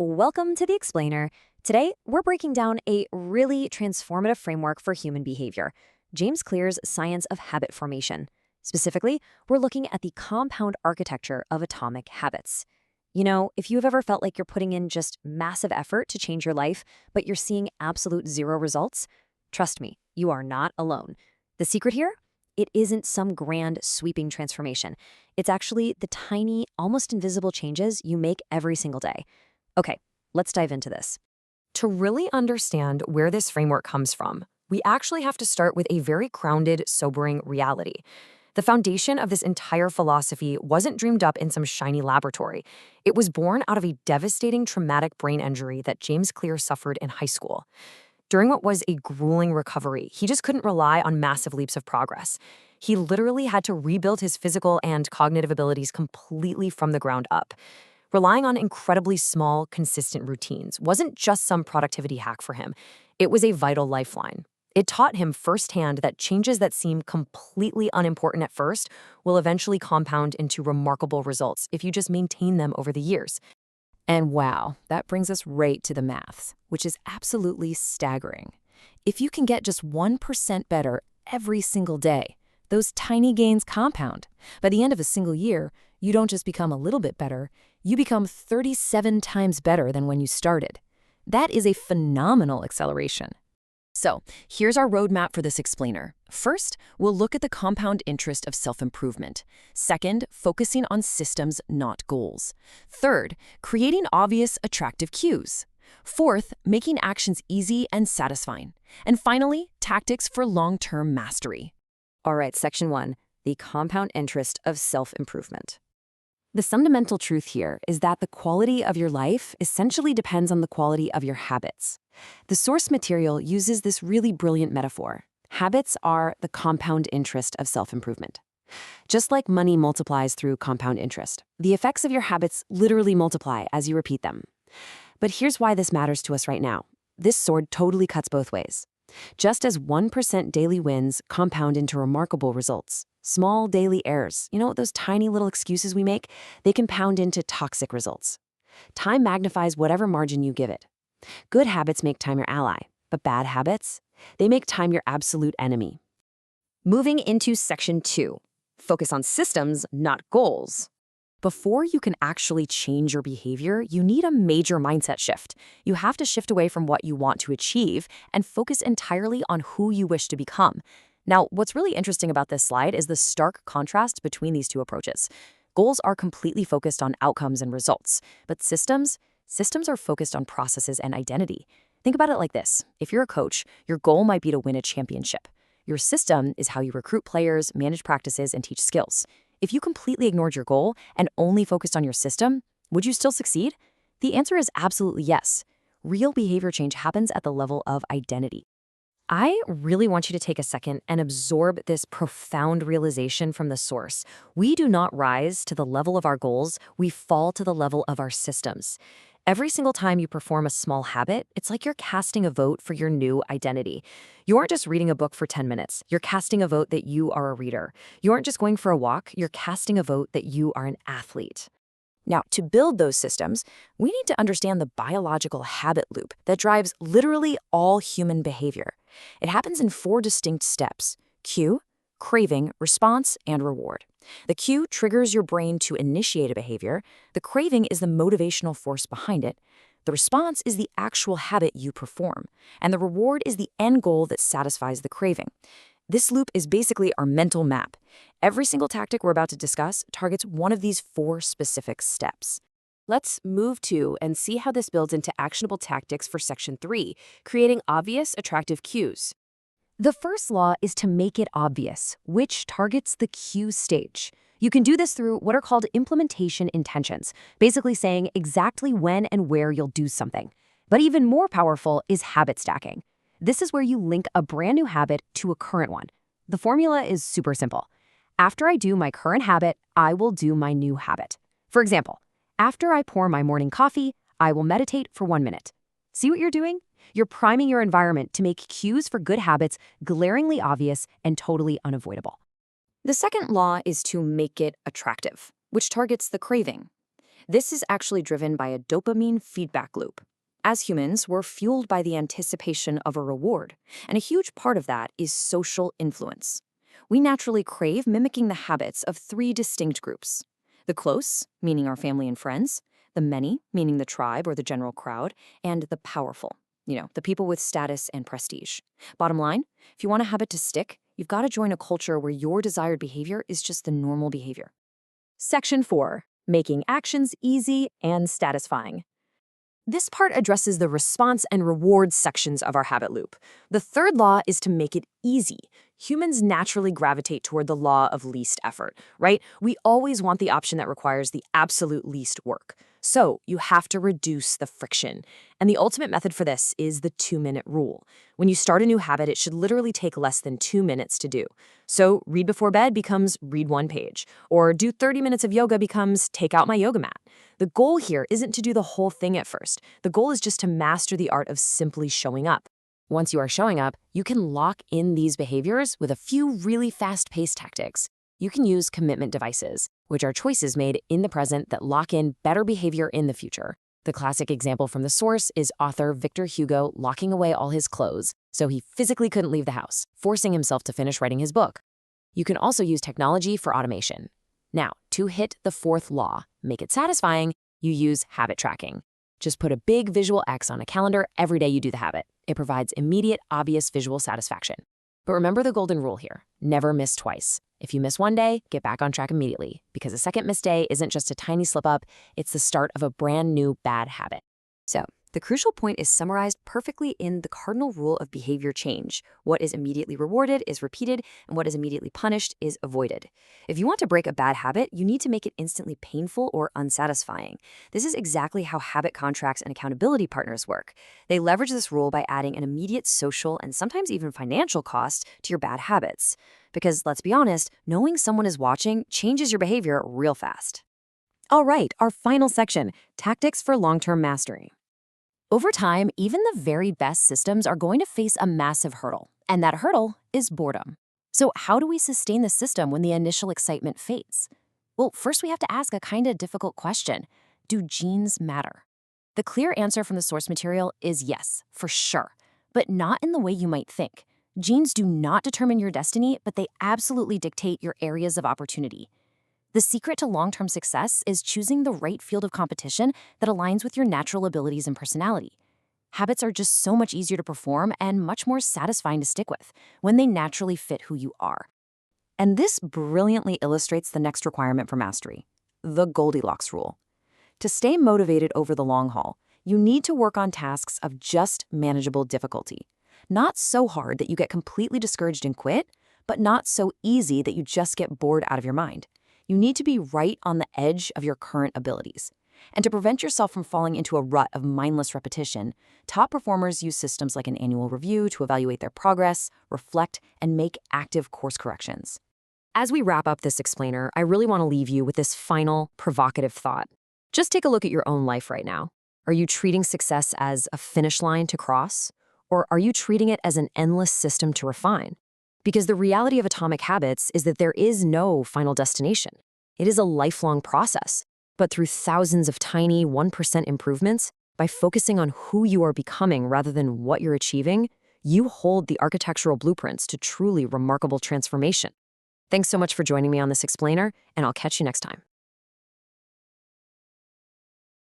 Welcome to The Explainer. Today, we're breaking down a really transformative framework for human behavior, James Clear's science of habit formation. Specifically, we're looking at the compound architecture of atomic habits. You know, if you've ever felt like you're putting in just massive effort to change your life, but you're seeing absolute zero results, trust me, you are not alone. The secret here? It isn't some grand, sweeping transformation. It's actually the tiny, almost invisible changes you make every single day. Okay, let's dive into this. To really understand where this framework comes from, we actually have to start with a very grounded, sobering reality. The foundation of this entire philosophy wasn't dreamed up in some shiny laboratory. It was born out of a devastating traumatic brain injury that James Clear suffered in high school. During what was a grueling recovery, he just couldn't rely on massive leaps of progress. He literally had to rebuild his physical and cognitive abilities completely from the ground up. Relying on incredibly small, consistent routines wasn't just some productivity hack for him. It was a vital lifeline. It taught him firsthand that changes that seem completely unimportant at first will eventually compound into remarkable results if you just maintain them over the years. And wow, that brings us right to the maths, which is absolutely staggering. If you can get just 1% better every single day, those tiny gains compound. By the end of a single year, you don't just become a little bit better, you become 37 times better than when you started. That is a phenomenal acceleration. So, here's our roadmap for this explainer. First, we'll look at the compound interest of self-improvement. Second, focusing on systems, not goals. Third, creating obvious, attractive cues. Fourth, making actions easy and satisfying. And finally, tactics for long-term mastery. All right, section 1, the compound interest of self-improvement. The fundamental truth here is that the quality of your life essentially depends on the quality of your habits. The source material uses this really brilliant metaphor. Habits are the compound interest of self-improvement. Just like money multiplies through compound interest, the effects of your habits literally multiply as you repeat them. But here's why this matters to us right now. This sword totally cuts both ways. Just as 1% daily wins compound into remarkable results, small daily errors, those tiny little excuses we make, they compound into toxic results. Time magnifies whatever margin you give it. Good habits make time your ally, but bad habits, they make time your absolute enemy. Moving into section 2, focus on systems, not goals. Before you can actually change your behavior, you need a major mindset shift. You have to shift away from what you want to achieve and focus entirely on who you wish to become. Now, what's really interesting about this slide is the stark contrast between these two approaches. Goals are completely focused on outcomes and results, but systems are focused on processes and identity. Think about it like this. If you're a coach, your goal might be to win a championship. Your system is how you recruit players, manage practices, and teach skills. If you completely ignored your goal and only focused on your system, would you still succeed? The answer is absolutely yes. Real behavior change happens at the level of identity. I really want you to take a second and absorb this profound realization from the source. We do not rise to the level of our goals, we fall to the level of our systems. Every single time you perform a small habit, it's like you're casting a vote for your new identity. You aren't just reading a book for 10 minutes. You're casting a vote that you are a reader. You aren't just going for a walk. You're casting a vote that you are an athlete. Now, to build those systems, we need to understand the biological habit loop that drives literally all human behavior. It happens in 4 distinct steps: cue, craving, response, and reward. The cue triggers your brain to initiate a behavior. The craving is the motivational force behind it. The response is the actual habit you perform. And the reward is the end goal that satisfies the craving. This loop is basically our mental map. Every single tactic we're about to discuss targets one of these 4 specific steps. Let's move to and see how this builds into actionable tactics for section 3, creating obvious, attractive cues. The first law is to make it obvious, which targets the cue stage. You can do this through what are called implementation intentions, basically saying exactly when and where you'll do something. But even more powerful is habit stacking. This is where you link a brand new habit to a current one. The formula is super simple. After I do my current habit, I will do my new habit. For example, after I pour my morning coffee, I will meditate for 1 minute. See what you're doing? You're priming your environment to make cues for good habits glaringly obvious and totally unavoidable. The second law is to make it attractive, which targets the craving. This is actually driven by a dopamine feedback loop. As humans, we're fueled by the anticipation of a reward, and a huge part of that is social influence. We naturally crave mimicking the habits of three distinct groups: the close, meaning our family and friends; the many, meaning the tribe or the general crowd; and the powerful, the people with status and prestige. Bottom line, if you want a habit to stick, you've got to join a culture where your desired behavior is just the normal behavior. Section 4. Making actions easy and satisfying. This part addresses the response and reward sections of our habit loop. The third law is to make it easy. Humans naturally gravitate toward the law of least effort, right? We always want the option that requires the absolute least work. So you have to reduce the friction. And the ultimate method for this is the 2-minute rule. When you start a new habit, it should literally take less than 2 minutes to do. So read before bed becomes read 1 page, or do 30 minutes of yoga becomes take out my yoga mat. The goal here isn't to do the whole thing at first. The goal is just to master the art of simply showing up. Once you are showing up, you can lock in these behaviors with a few really fast-paced tactics. You can use commitment devices, which are choices made in the present that lock in better behavior in the future. The classic example from the source is author Victor Hugo locking away all his clothes so he physically couldn't leave the house, forcing himself to finish writing his book. You can also use technology for automation. Now, to hit the fourth law, make it satisfying, you use habit tracking. Just put a big visual X on a calendar every day you do the habit. It provides immediate, obvious visual satisfaction. But remember the golden rule here: never miss twice. If you miss one day, get back on track immediately, because a second missed day isn't just a tiny slip up, it's the start of a brand new bad habit. So, the crucial point is summarized perfectly in the cardinal rule of behavior change. What is immediately rewarded is repeated, and what is immediately punished is avoided. If you want to break a bad habit, you need to make it instantly painful or unsatisfying. This is exactly how habit contracts and accountability partners work. They leverage this rule by adding an immediate social and sometimes even financial cost to your bad habits. Because let's be honest, knowing someone is watching changes your behavior real fast. All right, our final section, tactics for long-term mastery. Over time, even the very best systems are going to face a massive hurdle, and that hurdle is boredom. So how do we sustain the system when the initial excitement fades? Well, first we have to ask a kind of difficult question. Do genes matter? The clear answer from the source material is yes, for sure, but not in the way you might think. Genes do not determine your destiny, but they absolutely dictate your areas of opportunity. The secret to long-term success is choosing the right field of competition that aligns with your natural abilities and personality. Habits are just so much easier to perform and much more satisfying to stick with when they naturally fit who you are. And this brilliantly illustrates the next requirement for mastery: the Goldilocks rule. To stay motivated over the long haul, you need to work on tasks of just manageable difficulty. Not so hard that you get completely discouraged and quit, but not so easy that you just get bored out of your mind. You need to be right on the edge of your current abilities. And to prevent yourself from falling into a rut of mindless repetition, top performers use systems like an annual review to evaluate their progress, reflect, and make active course corrections. As we wrap up this explainer, I really want to leave you with this final, provocative thought. Just take a look at your own life right now. Are you treating success as a finish line to cross? Or are you treating it as an endless system to refine? Because the reality of atomic habits is that there is no final destination. It is a lifelong process. But through thousands of tiny 1% improvements, by focusing on who you are becoming rather than what you're achieving, you hold the architectural blueprints to truly remarkable transformation. Thanks so much for joining me on this explainer, and I'll catch you next time.